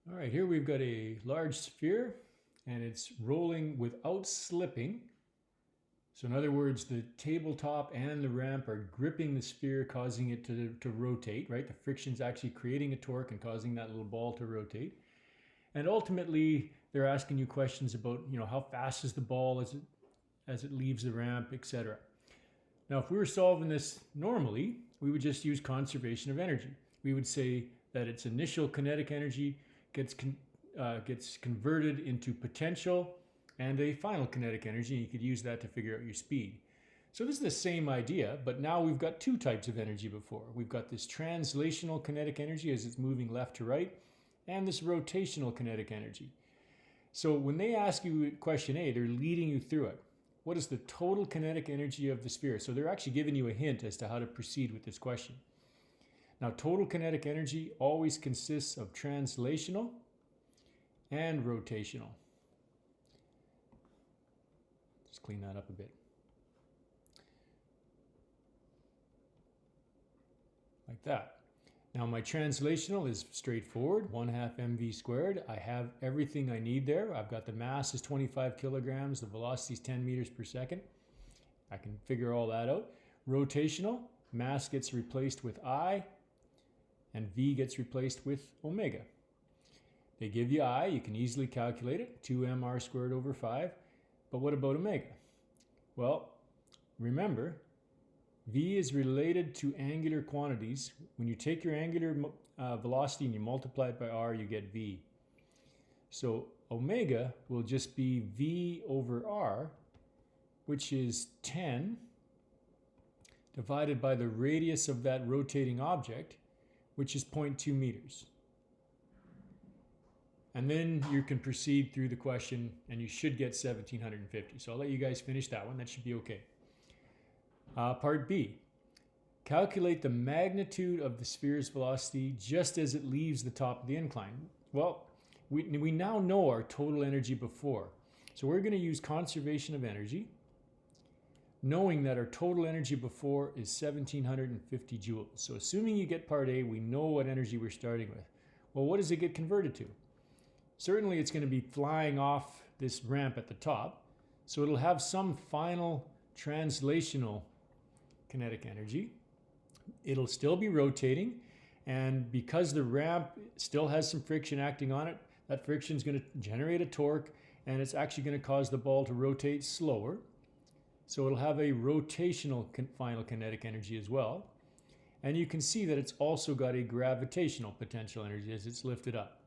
All right, here we've got a large sphere and it's rolling without slipping. So in other words, the tabletop and the ramp are gripping the sphere, causing it to rotate, right? The friction's actually creating a torque and causing that little ball to rotate. And ultimately, they're asking you questions about, how fast is the ball as it leaves the ramp, etc. Now, if we were solving this normally, we would just use conservation of energy. We would say that its initial kinetic energy gets converted into potential and a final kinetic energy. You could use that to figure out your speed. So this is the same idea, but now we've got two types of energy before. We've got this translational kinetic energy as it's moving left to right, and this rotational kinetic energy. So when they ask you question A, they're leading you through it. What is the total kinetic energy of the sphere? So they're actually giving you a hint as to how to proceed with this question. Now, total kinetic energy always consists of translational and rotational. Just clean that up a bit. Like that. Now my translational is straightforward, 1/2 mv squared. I have everything I need there. I've got the mass is 25 kilograms, the velocity is 10 meters per second. I can figure all that out. Rotational, mass gets replaced with I, and V gets replaced with omega. They give you I, you can easily calculate it, 2mr squared over 5. But what about omega? Well, remember, V is related to angular quantities. When you take your angular velocity and you multiply it by r, you get V. So omega will just be V over r, which is 10 divided by the radius of that rotating object, which is 0.2 meters. And then you can proceed through the question and you should get 1750. So I'll let you guys finish that one. That should be okay. Part B, calculate the magnitude of the sphere's velocity just as it leaves the top of the incline. Well, we now know our total energy before. So we're going to use conservation of energy, knowing that our total energy before is 1750 joules. So assuming you get part A, we know what energy we're starting with. Well, what does it get converted to? Certainly it's going to be flying off this ramp at the top, so it'll have some final translational kinetic energy. It'll still be rotating, and because the ramp still has some friction acting on it, that friction is going to generate a torque, and it's actually going to cause the ball to rotate slower. So it'll have a rotational final kinetic energy as well. And you can see that it's also got a gravitational potential energy as it's lifted up.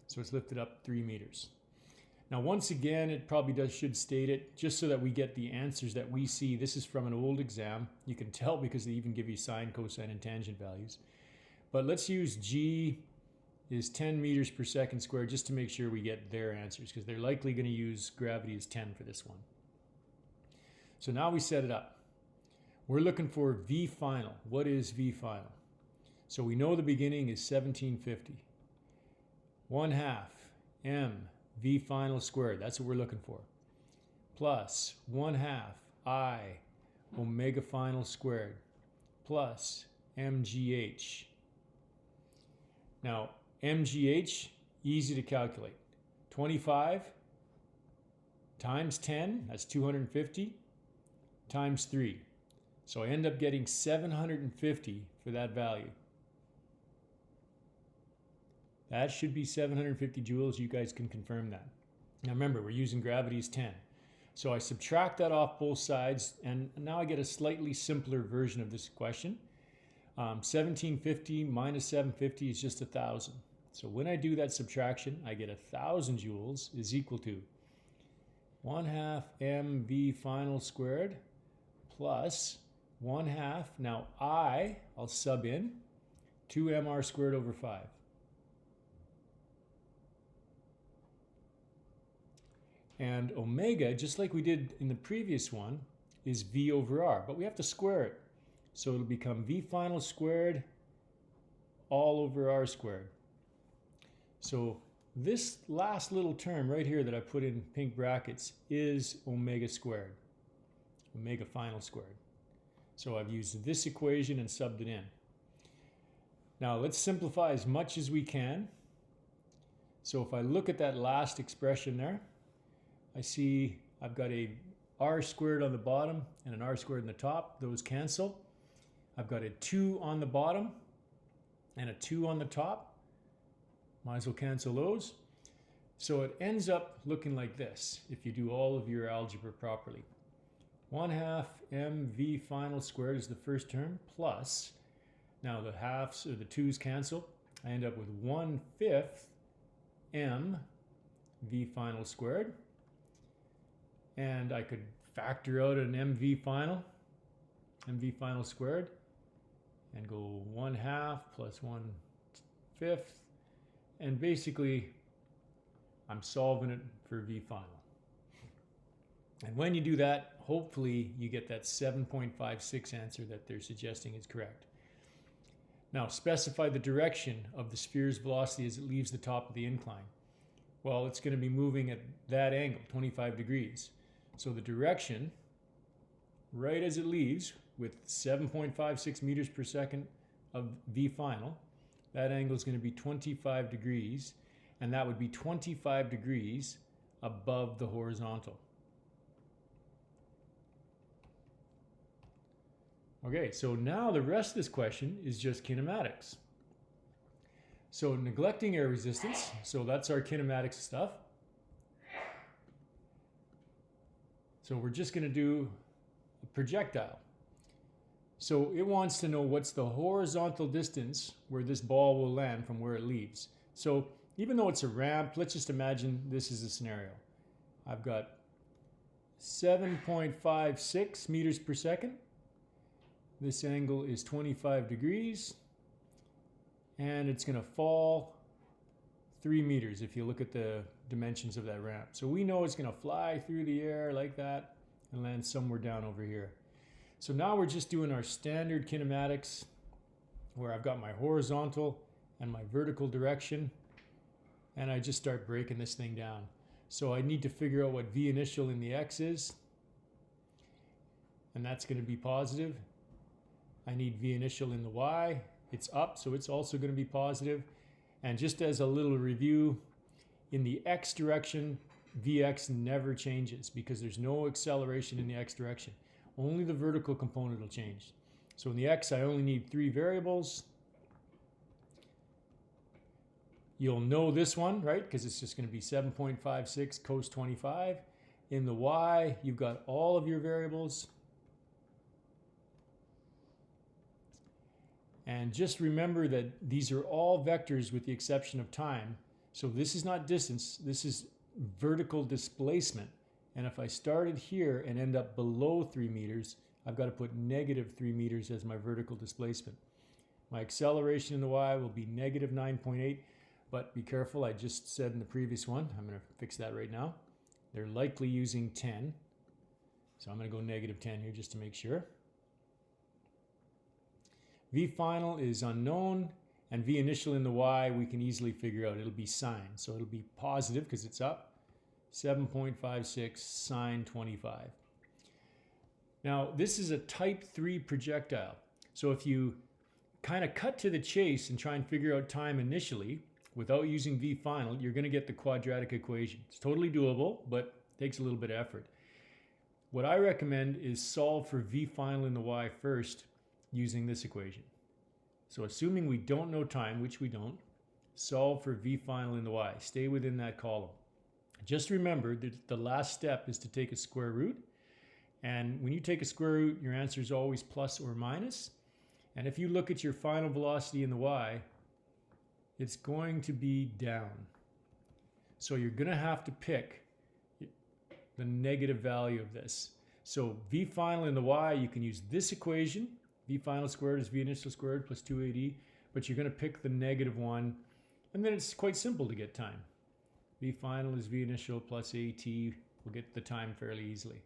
So it's lifted up 3 meters. Now, once again, it probably should state it just so that we get the answers that we see. This is from an old exam. You can tell because they even give you sine, cosine, and tangent values. But let's use G is 10 meters per second squared just to make sure we get their answers, because they're likely going to use gravity as 10 for this one. So now we set it up. We're looking for V final. What is V final? So we know the beginning is 1750. 1/2 m V final squared, that's what we're looking for, plus 1/2 I omega final squared plus mgh. Now mgh, easy to calculate. 25 times 10, that's 250, times 3. So I end up getting 750 for that value. That should be 750 joules. You guys can confirm that. Now remember, we're using gravity as 10. So I subtract that off both sides, and now I get a slightly simpler version of this question. 1750 minus 750 is just 1,000. So when I do that subtraction, I get 1,000 joules is equal to 1/2 mv final squared plus 1/2, now I'll sub in, 2mr squared over 5. And omega, just like we did in the previous one, is V over R, but we have to square it. So it'll become V final squared all over R squared. So this last little term right here that I put in pink brackets is omega squared, omega final squared. So I've used this equation and subbed it in. Now let's simplify as much as we can. So if I look at that last expression there, I see I've got a r squared on the bottom and an r squared on the top. Those cancel. I've got a 2 on the bottom and a 2 on the top. Might as well cancel those. So it ends up looking like this if you do all of your algebra properly. 1/2 mv final squared is the first term plus, now the halves or the 2's cancel. I end up with 1/5 m v final squared. And I could factor out an mv final squared, and go 1/2 plus 1/5. And basically, I'm solving it for v final. And when you do that, hopefully you get that 7.56 answer that they're suggesting is correct. Now, specify the direction of the sphere's velocity as it leaves the top of the incline. Well, it's going to be moving at that angle, 25 degrees. So the direction, right as it leaves, with 7.56 meters per second of v final, that angle is going to be 25 degrees, and that would be 25 degrees above the horizontal. Okay, so now the rest of this question is just kinematics. So neglecting air resistance, so that's our kinematics stuff. So we're just going to do a projectile. So it wants to know what's the horizontal distance where this ball will land from where it leaves. So even though it's a ramp, let's just imagine this is a scenario. I've got 7.56 meters per second. This angle is 25 degrees. And it's going to fall 3 meters if you look at the dimensions of that ramp. So we know it's going to fly through the air like that and land somewhere down over here. So now we're just doing our standard kinematics where I've got my horizontal and my vertical direction, and I just start breaking this thing down. So I need to figure out what v initial in the x is, and that's going to be positive. I need v initial in the y. It's up, so it's also going to be positive. And just as a little review, in the x direction, Vx never changes because there's no acceleration in the x direction. Only the vertical component will change. So in the x, I only need 3 variables. You'll know this one, right? Because it's just going to be 7.56 cos 25. In the y, you've got all of your variables. And just remember that these are all vectors with the exception of time. So this is not distance, this is vertical displacement. And if I started here and end up below 3 meters, I've got to put negative 3 meters as my vertical displacement. My acceleration in the y will be negative 9.8, but be careful, I just said in the previous one, I'm going to fix that right now. They're likely using 10. So I'm going to go negative 10 here just to make sure. V final is unknown, and V initial in the y we can easily figure out. It'll be sine, so it'll be positive because it's up. 7.56 sine 25. Now this is a type 3 projectile. So if you kind of cut to the chase and try and figure out time initially without using V final, you're going to get the quadratic equation. It's totally doable, but takes a little bit of effort. What I recommend is solve for V final in the y first using this equation. So assuming we don't know time, which we don't, solve for V final in the y. Stay within that column. Just remember that the last step is to take a square root. And when you take a square root, your answer is always plus or minus. And if you look at your final velocity in the y, it's going to be down. So you're going to have to pick the negative value of this. So V final in the y, you can use this equation. V final squared is V initial squared plus 2AD. But you're going to pick the negative one. And then it's quite simple to get time. V final is V initial plus AT. We'll get the time fairly easily.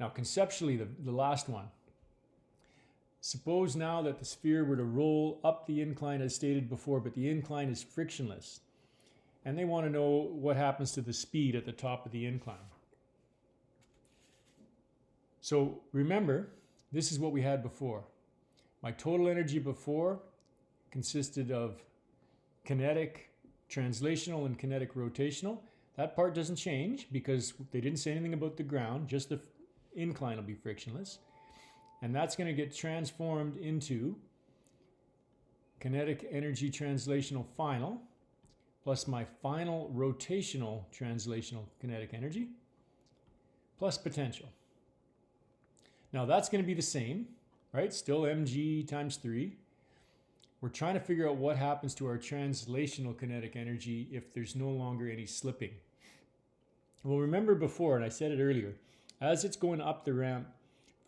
Now conceptually, the last one. Suppose now that the sphere were to roll up the incline as stated before, but the incline is frictionless. And they want to know what happens to the speed at the top of the incline. So remember, this is what we had before. My total energy before consisted of kinetic translational and kinetic rotational. That part doesn't change because they didn't say anything about the ground, just the incline will be frictionless. And that's going to get transformed into kinetic energy translational final plus my final rotational translational kinetic energy plus potential. Now that's going to be the same, right? Still mg times 3. We're trying to figure out what happens to our translational kinetic energy if there's no longer any slipping. Well, remember before, and I said it earlier, as it's going up the ramp,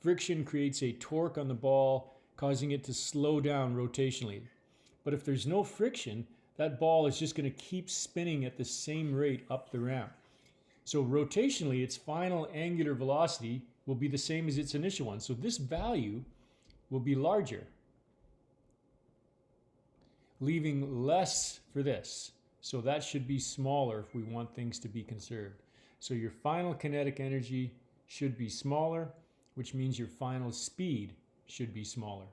friction creates a torque on the ball, causing it to slow down rotationally. But if there's no friction, that ball is just going to keep spinning at the same rate up the ramp. So rotationally, its final angular velocity will be the same as its initial one. So this value will be larger, leaving less for this. So that should be smaller if we want things to be conserved. So your final kinetic energy should be smaller, which means your final speed should be smaller.